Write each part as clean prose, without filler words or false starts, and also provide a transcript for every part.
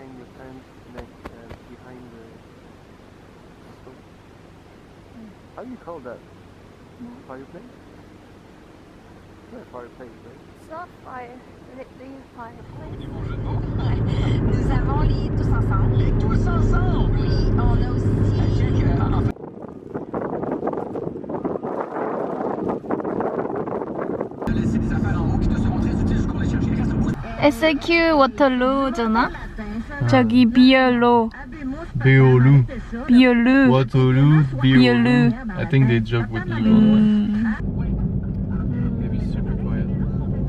behind the fence, next behind the stove. How do you call that? Fireplace? It's not a fireplace, right? It's not fire. They use fireplace. Nous avons les tous ensemble. Les tous ensemble? Oui, on a aussi... Laisser des affaires en haut qui te seront très utiles jusqu'au les chercher. Reste au bout. SQ 워터루잖아? 저기 비얼로. Beolu, 비얼루. Waterloo, Beolu. I think they joke with you. Maybe super quiet.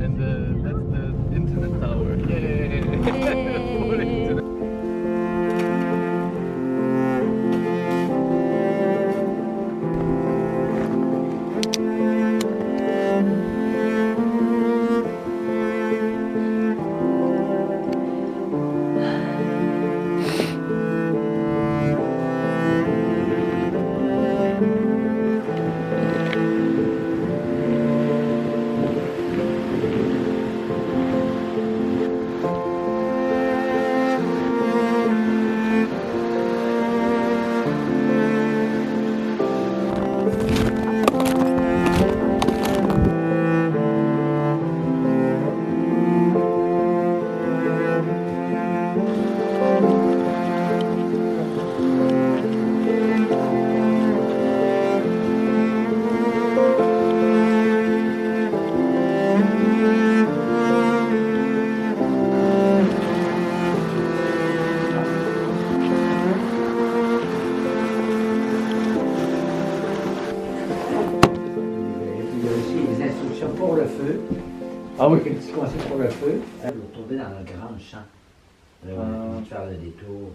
And that's the internet tower. Yay! Pour le feu. Ah oui. Petit conseil pour le feu. Vous tombez dans un grand champ. On va faire le détour.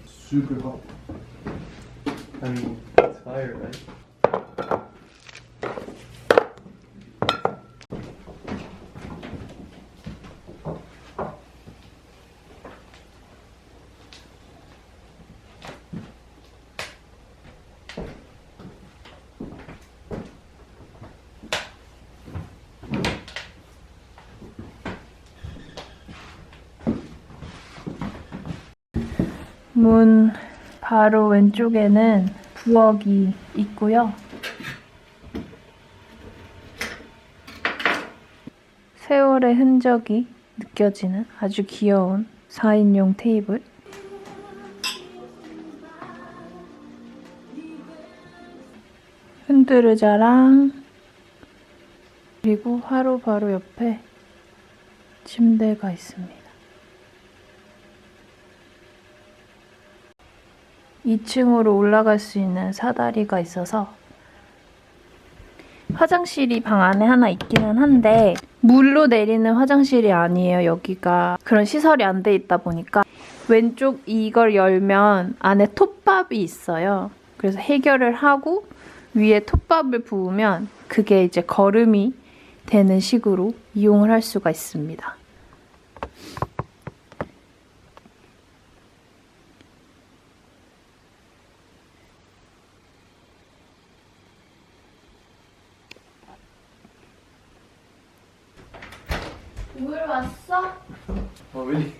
Super hot. I mean, it's fire, right? 문 바로 왼쪽에는 부엌이 있고요. 세월의 흔적이 느껴지는 아주 귀여운 4인용 테이블. 흔들의자랑 그리고 화로 바로 옆에 침대가 있습니다. 2층으로 올라갈 수 있는 사다리가 있어서 화장실이 방 안에 하나 있기는 한데 물로 내리는 화장실이 아니에요. 여기가 그런 시설이 안 돼 있다 보니까 왼쪽 이걸 열면 안에 톱밥이 있어요. 그래서 해결을 하고 위에 톱밥을 부으면 그게 이제 거름이 되는 식으로 이용을 할 수가 있습니다. 물 왔어? Oh, really?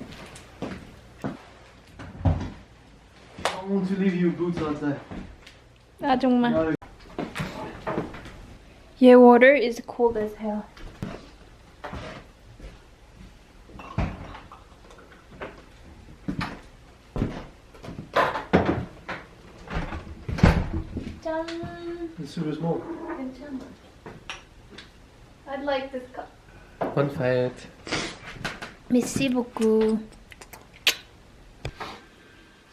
I want to leave you boots outside. 아 정말. Yeah, water is cold as hell. 짠. It's super small. 괜찮아. I'd like this cup. Bonne fête. Merci beaucoup.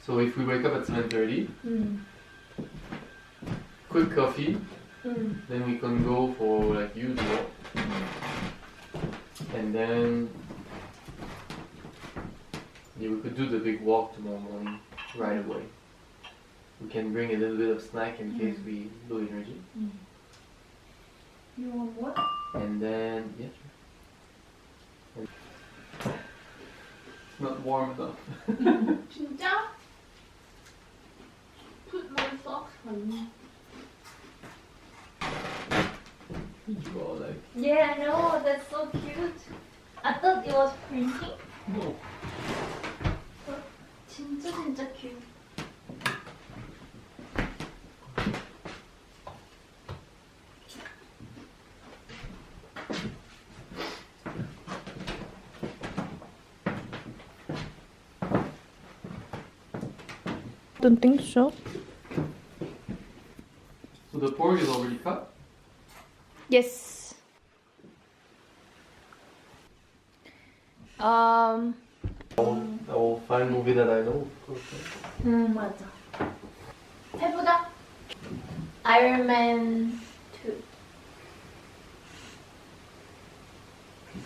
So if we wake up at 7:30, quick coffee, then we can go for like usual, and then yeah, we could do the big walk tomorrow morning right away. We can bring a little bit of snack in case we lose energy. You want what? And then, yeah, sure. And it's not warm enough. 진짜? Put my socks on. You all like, Yeah, I know. That's so cute. I thought it was printing? 진짜 진짜 cute. Don't think so. So the pork is already cut? Yes. The old fine movie that I know, of course. 맞아. 해보자. Iron Man 2.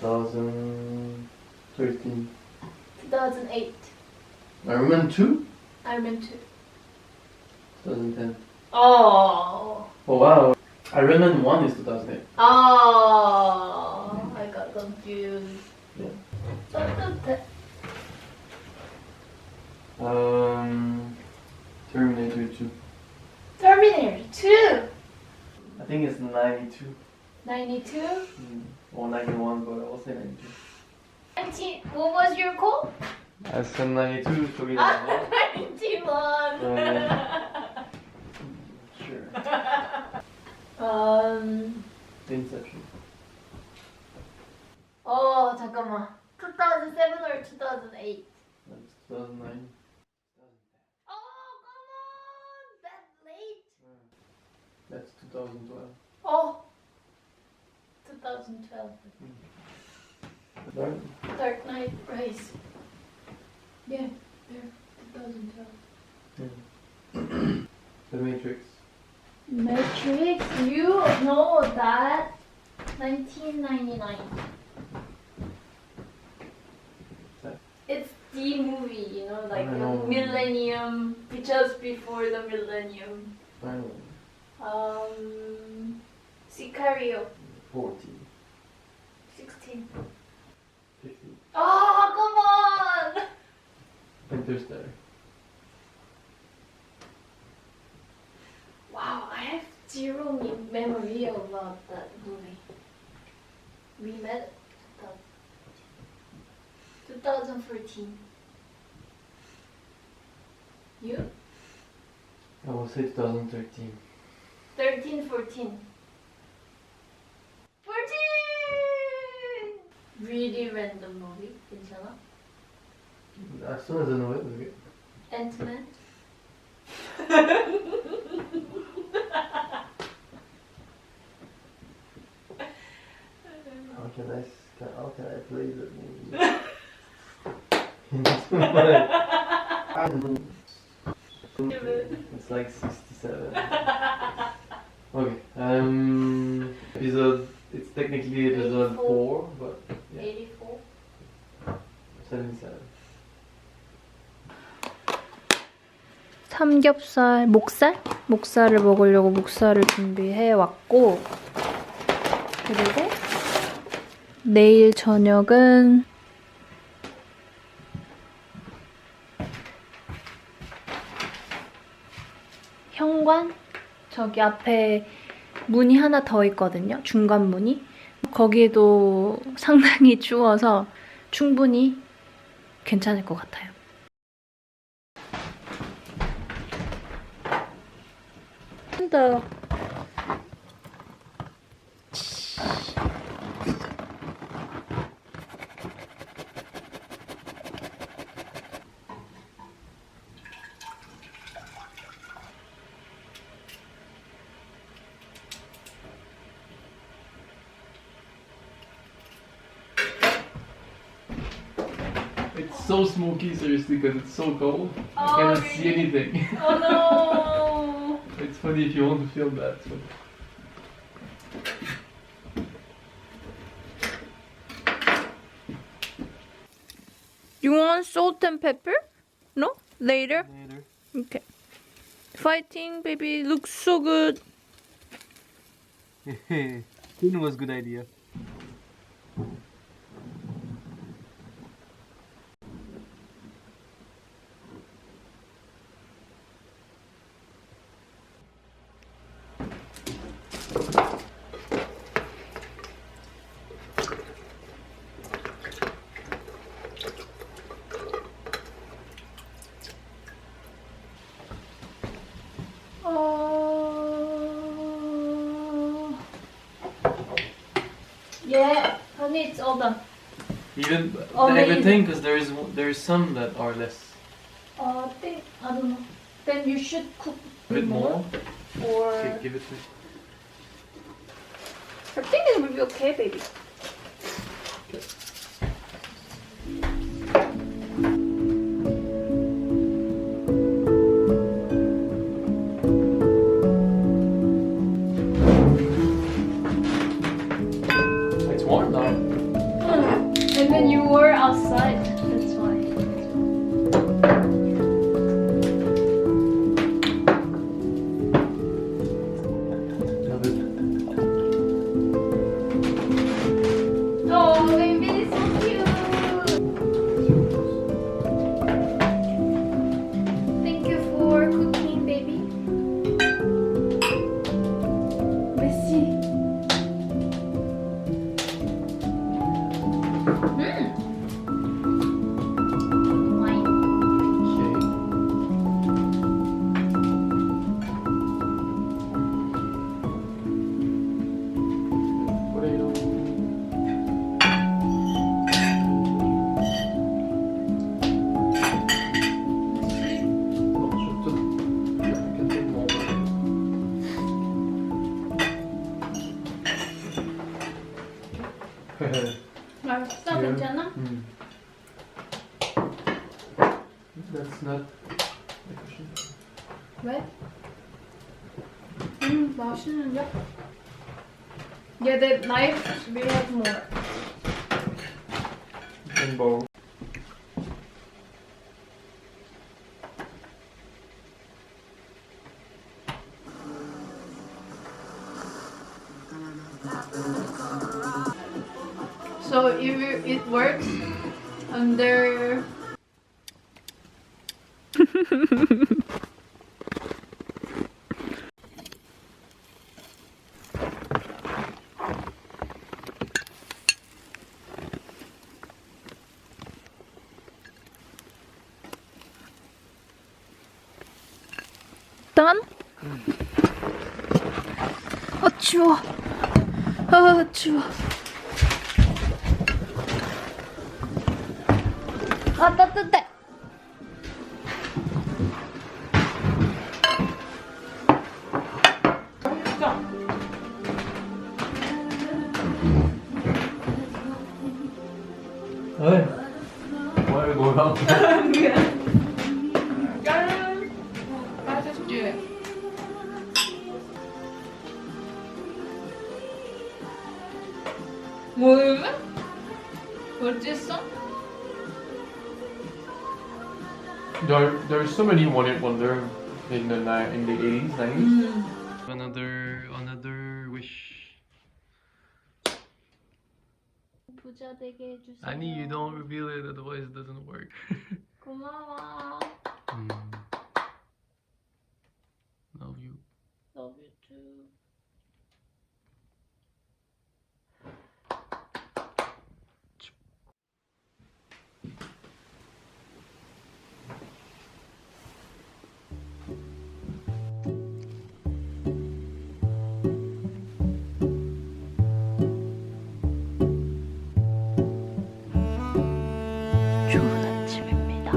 2013. 2008. Iron Man 2? Iron Man 2. 2010. Oh. Oh wow. Iron Man 1 is 2008. Oh. I got confused. Yeah. 따뜻해. Terminator 2. Terminator 2. I think it's 92. 92. Or 91, but I'll say 92. what was your call? I said 92, so we don't know. 91. Sure. Inception. Oh, 잠깐만. 2007 or 2008? That's 2009. Oh, come on! That late? That's 2012. Oh, 2012. Right? Dark Knight Rise. Yeah, there, 2012. The Matrix. Matrix, you know that? 1999. It's the movie, you know, like I the know. millennium, just before the millennium. Finally. Sicario, 14. 16. 15. Oh, come on! Interstellar. Wow, I have zero memory about that movie. We met 2014. You? I will say 2013. 13, 14. 14! Really random movie, 괜찮아? As soon as I know it, we'll get. Ant-Man? How can I play that movie? It's like 67. Okay. Episode. It's technically episode 4, but yeah. 84. 77. 삼겹살, 목살? 목살을 먹으려고 목살을 준비해 왔고, 그리고 내일 저녁은 현관? 저기 앞에 문이 하나 더 있거든요. 중간 문이. 거기도 상당히 추워서 충분히 괜찮을 것 같아요. 더 It's so smoky, seriously, because it's so cold. I Oh, cannot see really? anything. Oh no! It's funny if you want to film that. So. You want salt and pepper? No? Later? Later. Okay. Fighting, baby. Looks so good. Tune was a good idea. Even Oh, maybe. everything, because there's some that are less. I don't know. Then you should cook A bit more. Or Okay, give it to me. I think it will be okay, baby. It's warm now. And then you were outside. That's why. Love it. Oh, baby, it's so cute. Thank you for cooking, baby. Merci. Wine. Okay. Potato. I can take more. 맛있어, Yeah. 괜찮아? That's not. 왜? 맛있는데? Yeah, the knife we have more. Rainbow. So if it works under done? 추워. 추워. 따뜻해. Hey. Why are you going out? 뭐야? 어딨어? There's so many one-hit wonder in the 80s, 90s. Another wish. 부자 되게 해주세요. Annie, you don't reveal it, otherwise it doesn't work. 고마워. Love you. Love you too. 좋은 아침입니다.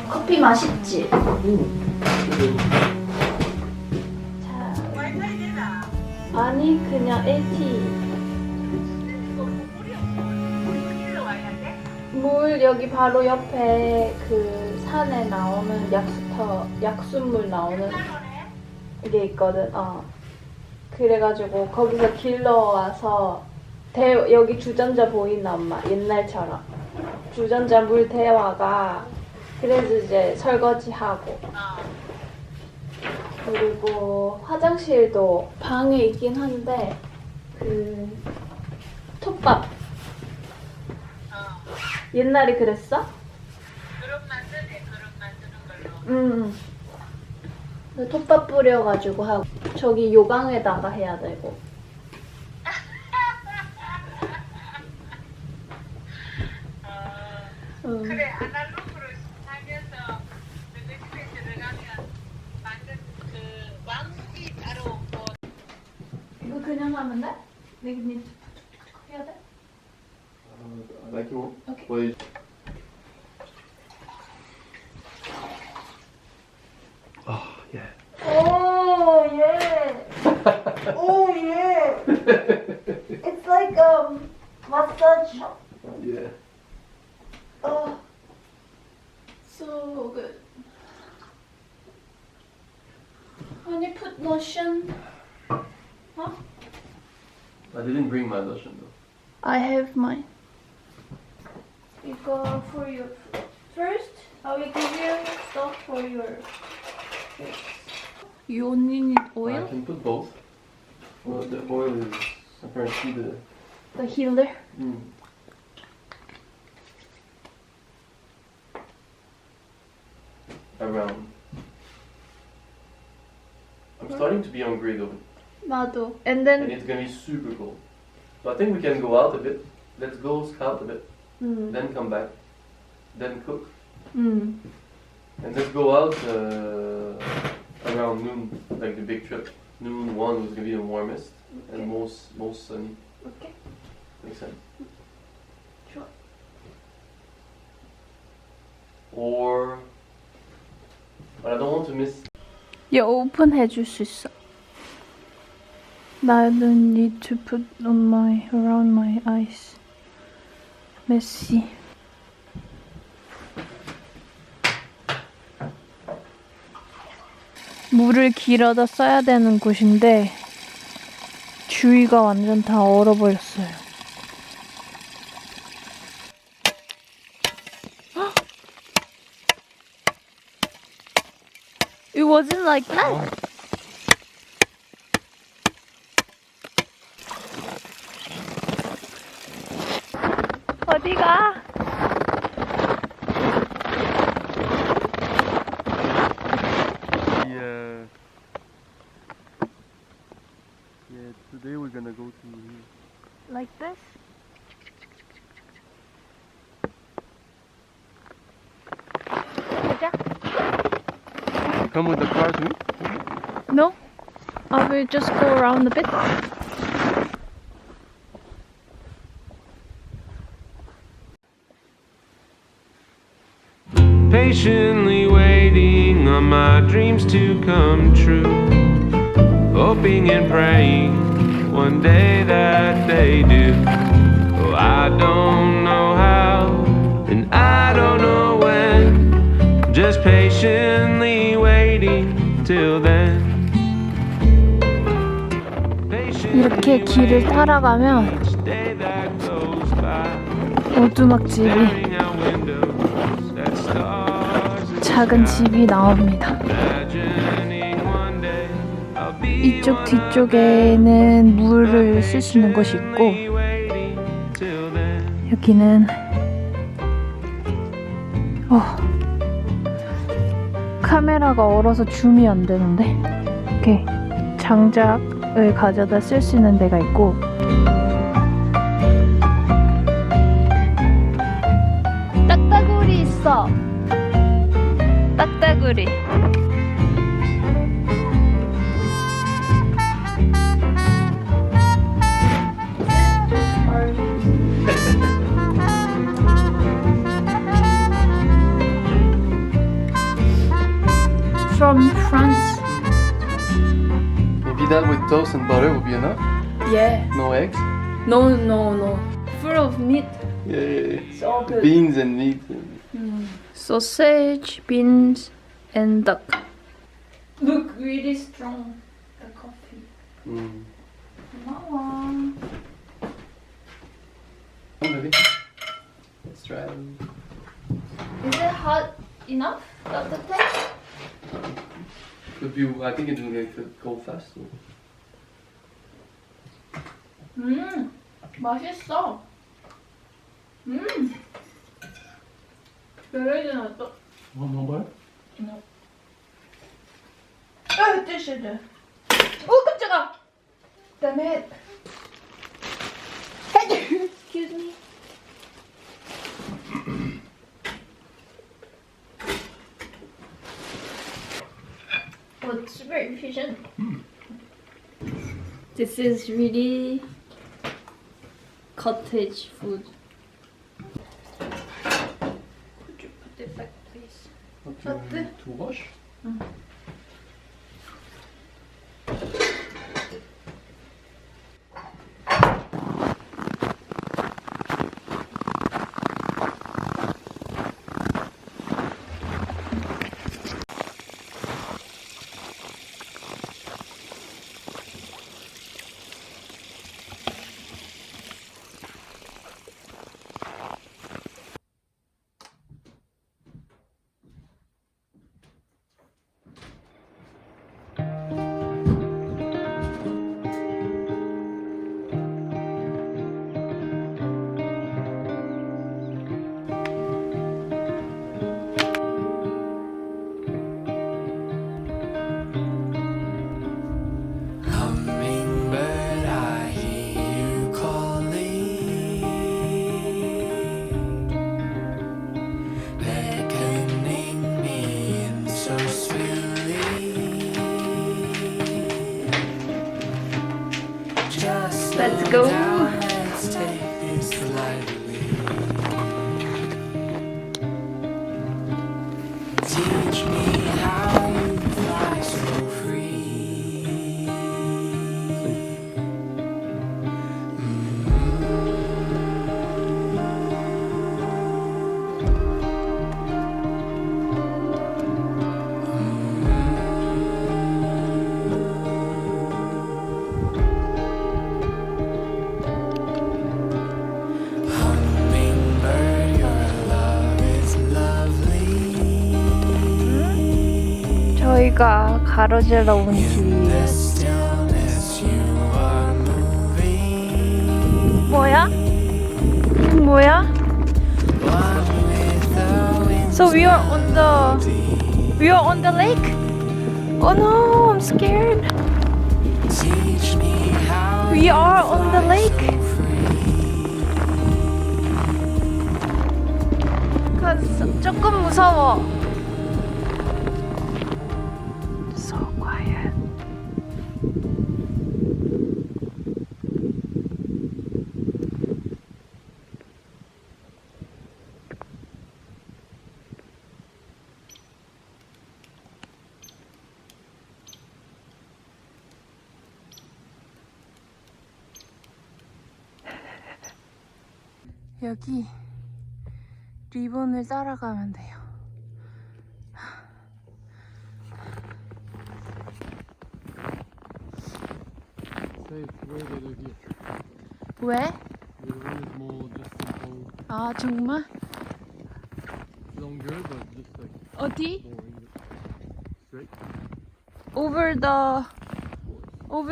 커피 맛있지? 자, 아니 그냥 LT. 물 여기 바로 옆에 그 산에 나오는 약수물 나오는 게 있거든. 그래가지고 거기서 길러 와서 여기 주전자 보이나 엄마? 옛날처럼 주전자 물 대와가 그래서 이제 설거지하고 그리고 화장실도 방에 있긴 한데 그 톱밥 옛날에 그랬어? 그릇 만드는 걸로. 근데 톱밥 뿌려가지고 하고 저기 요강에다가 해야 되고 그래, 아날로그로 하면서 그 집에 들어가면 만든 그 왕국이 따로 뭐. 이거 그냥 하면 돼? 내가 해야 돼? Like you want. Okay. Well, oh, yeah. Oh yeah! Oh yeah! It's like massage. Yeah. Oh, so good. When you put lotion, huh? I didn't bring my lotion though. I have mine. You go for your first. I will give you stuff for your face. You only need I oil. can put both. Well, the oil is apparently The healer. Around. I'm starting to be hungry though, 나도. And and then. it's gonna be super cold. So I think we can go out a bit. Let's go scout a bit, then come back, then cook, and let's go out around noon, like the big trip. Noon 1 was gonna be the warmest and most sunny. Okay. Makes sense. Sure. Or, but I don't want to miss. 얘 오픈해 줄 수 있어. I don't need to put on around my eyes. Messy. 물을 길어다 써야 되는 곳인데 주위가 완전 다 얼어버렸어요. It wasn't like that. 어디가? Yeah, today we're gonna go to Like this? 가자. come with the car too. No, I will just go around a bit. Patiently waiting on my dreams to come true, hoping and praying one day that they do. Oh, I don't know how and I don't know when, just patiently waiting till then. 이렇게 길을 따라가면 오두막집이 작은 집이 나옵니다. 이쪽 뒤쪽에는 물을 쓸 수 있는 곳이 있고 여기는 카메라가 얼어서 줌이 안 되는데. 이렇게 장작을 가져다 쓸 수 있는 데가 있고. 딱따구리 있어. 딱따구리. From France. Maybe that with toast and butter will be enough. Yeah. No eggs. No. Full of meat. Yeah. It's all good. Beans and meat. Sausage, beans, and duck. Look, really strong. The coffee. 고마워. I'm ready. Let's try it. Is it hot enough? 따뜻해? Could be. I think it could go fast. 맛있어. Very nice. One more bar? No. 아, 뜨시드. 오, 깜짝아. Damn it. Excuse me. Oh, it's very efficient. This is really cottage food. Could you put it back, please? To wash? Let's go. 저희가 가로질러 온 길이에요. 뭐야? 뭐야? So we are on the lake? Oh no, I'm scared. We are on the lake. 조금 무서워. So quiet. 여기 리본을 따라가면 돼요. 왜? 아 정말? 어디? Over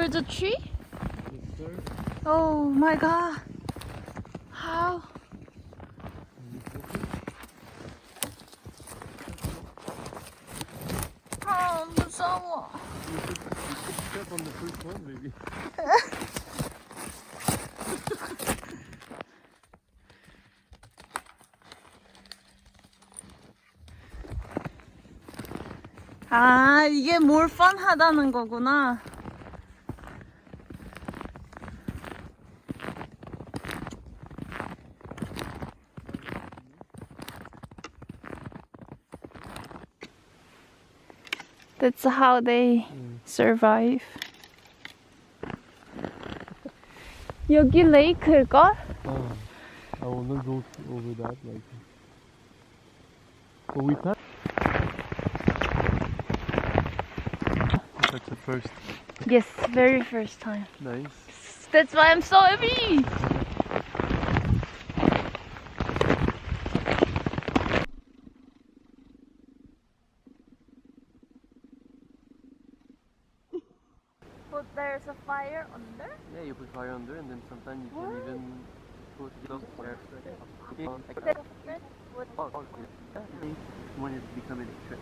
the tree? Oh my god. How? step on the first one, maybe. 아, 이게 more fun하다는 거구나. That's how they survive. 여기 레이크일걸? I will not go over that. Like, but we passed. That's the first. Yes, very first time. Nice. That's why I'm so happy. But there's a fire under? Yeah, you put fire under, and then sometimes you can even put the fire when it's becoming a trip.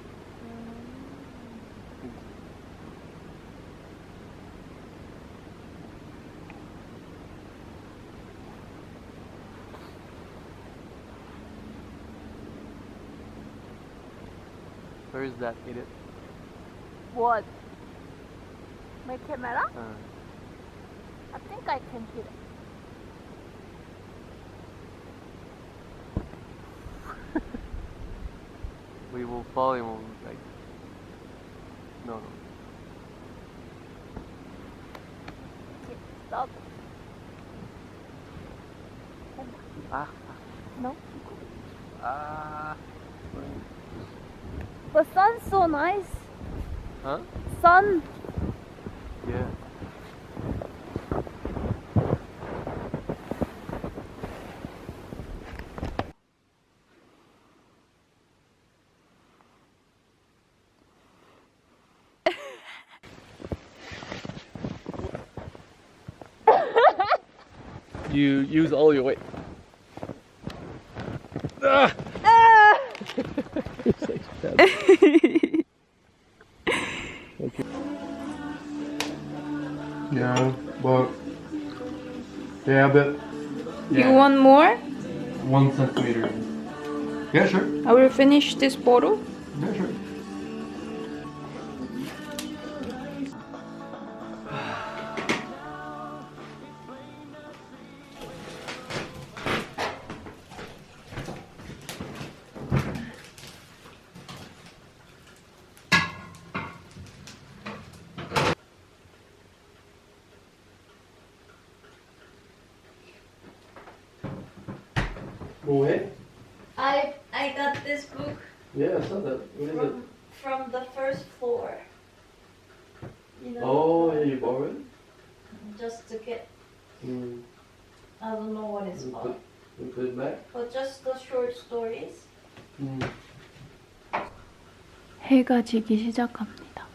Where is that? Hit it. What? My camera? Uh, I think I can hit it. we will fall and we'll like. No, no. Stop. Ah. No? Ah. The sun's so nice. Huh? Sun. Yeah. You use all your weight. Ah! It's like bad. Okay. Yeah, but but You want more? 1 centimeter. Yeah, sure. I will finish this bottle. Yeah, sure. 뭐해? I got this book Yeah, I saw that. What is it? from the first floor. You know, Oh, yeah, you borrowed it? just to get, Mm. I don't know what it's called, You put it back? but just the short stories. Mm. 해가 지기 시작합니다.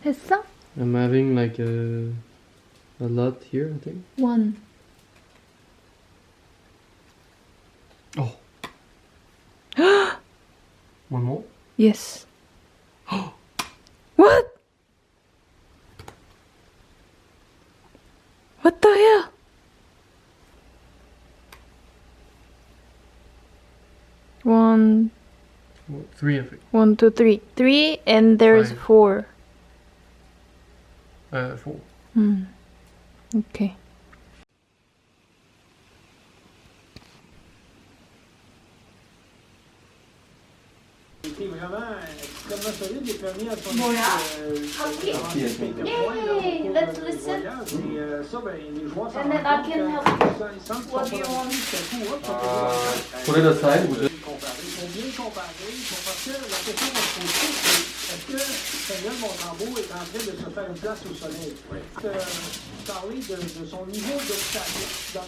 했어? I'm having like a lot here, I think. One. Oh. One more? Yes. What? What the hell? One, Well, 3, I think. 1, 2, 3. 3 and there's Five. 4. 4. Okay. été vraiment extrêmement solide et permis à son Voilà. équipe Yay! Let's listen. Et ça, ben, les joueurs s'en And then I can help. Ils sentent qu'ils What sont do you pas want? Put it aside. Ils sont bien comparés, ils sont parce que la question qu'on se pose, c'est est-ce que Samuel Montembeault est en train de se faire une place au soleil. Parler de son niveau d'obstacle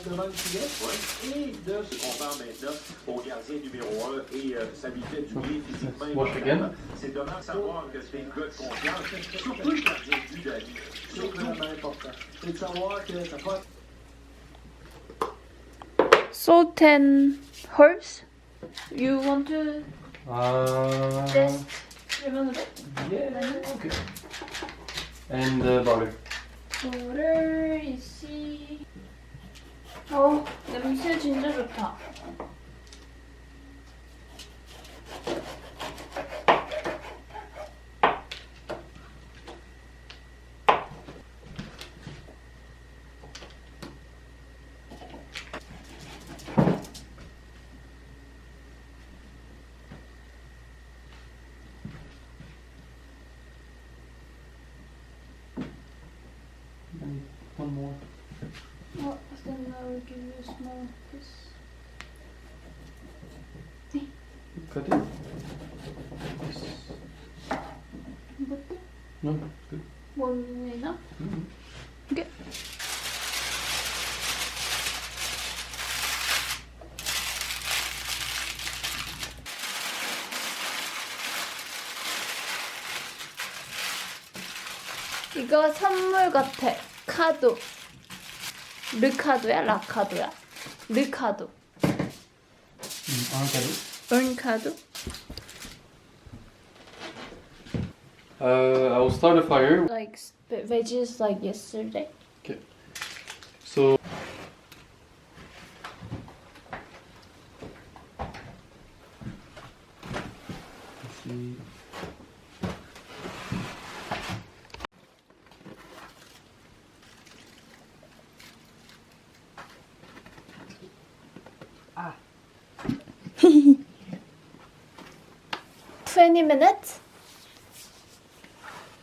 devant le filet et de ce qu'on parle maintenant au gardien numéro 1 et ça lui fait du bien physiquement. C'est dommage de savoir que c'est une gars de confiance, surtout le gardien de but d'Ali. C'est vraiment important. C'est de savoir que ça passe. Salt and herbs. You want to test remember it? Yeah, okay. And butter. Butter, you see. 어, 냄새 진짜 좋다. One more. Oh, then I will give you a small piece. Cut it. 이것도? No, it's good. One enough? Okay. 이거 선물 같아. 카드. 르카도야? 라카도야? 르카도. 은카도? I will start a fire. Like veggies like yesterday. Okay. So. Let's see. Ah. 20 minutes?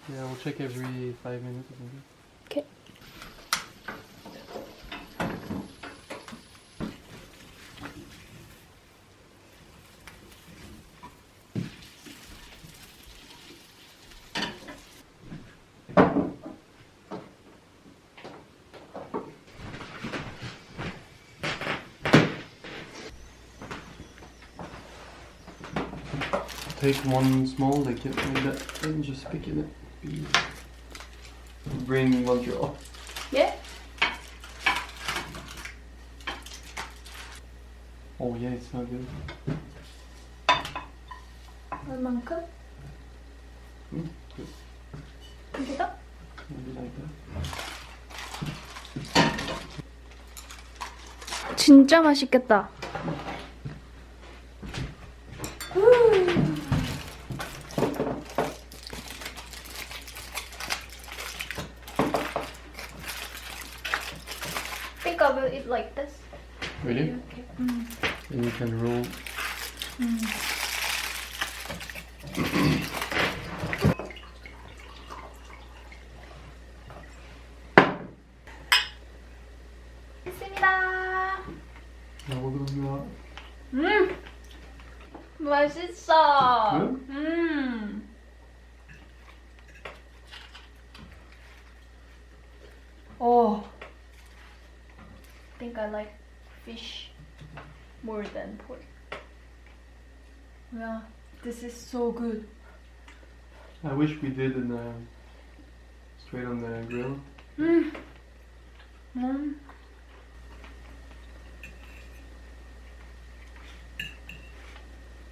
Yeah, we'll check every 5 minutes or something. Okay. Take one small like that and just pick it up. Bring one draw. Yeah? Oh yeah, it smells good. 얼만큼? Good. 여기다? Maybe like that. 진짜 맛있겠다. I think I will eat like this. Really? Okay. And you can roll. 있습니다. 먹어보면 맛있어. 응? Oh. I think I like fish more than pork. Yeah, this is so good. I wish we did in straight on the grill.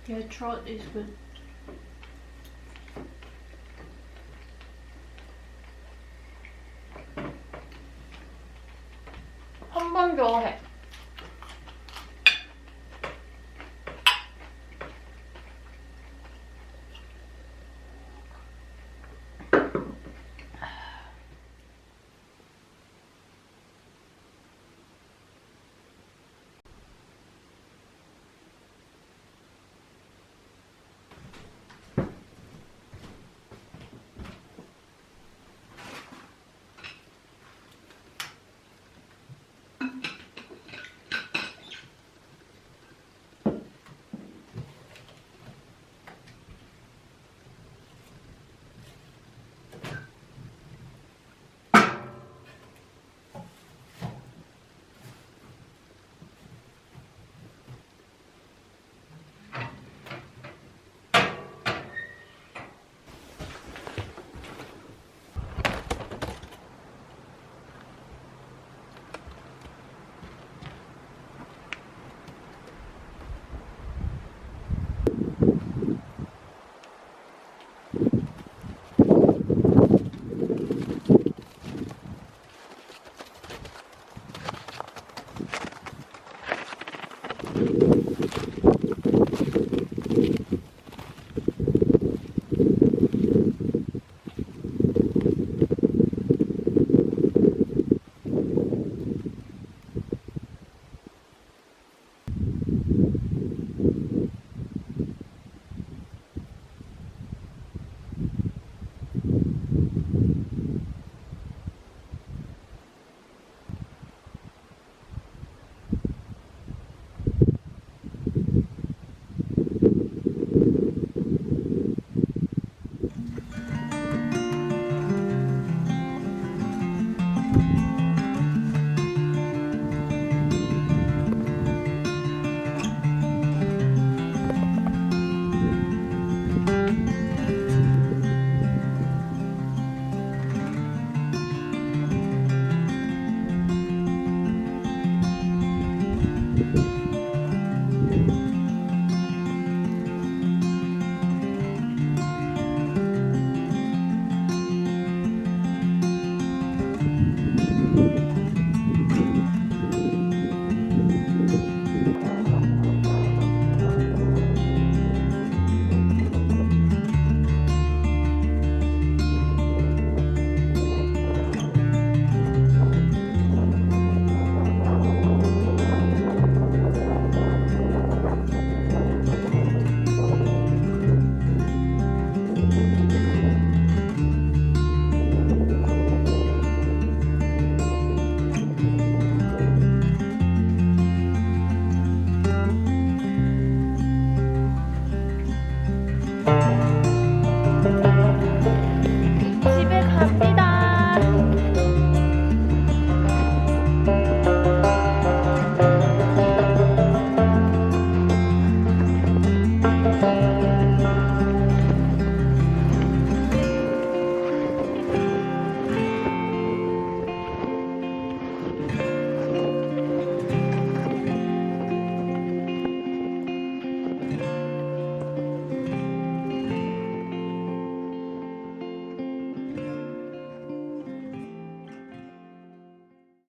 Yeah, trout is good. 한 번 더 해.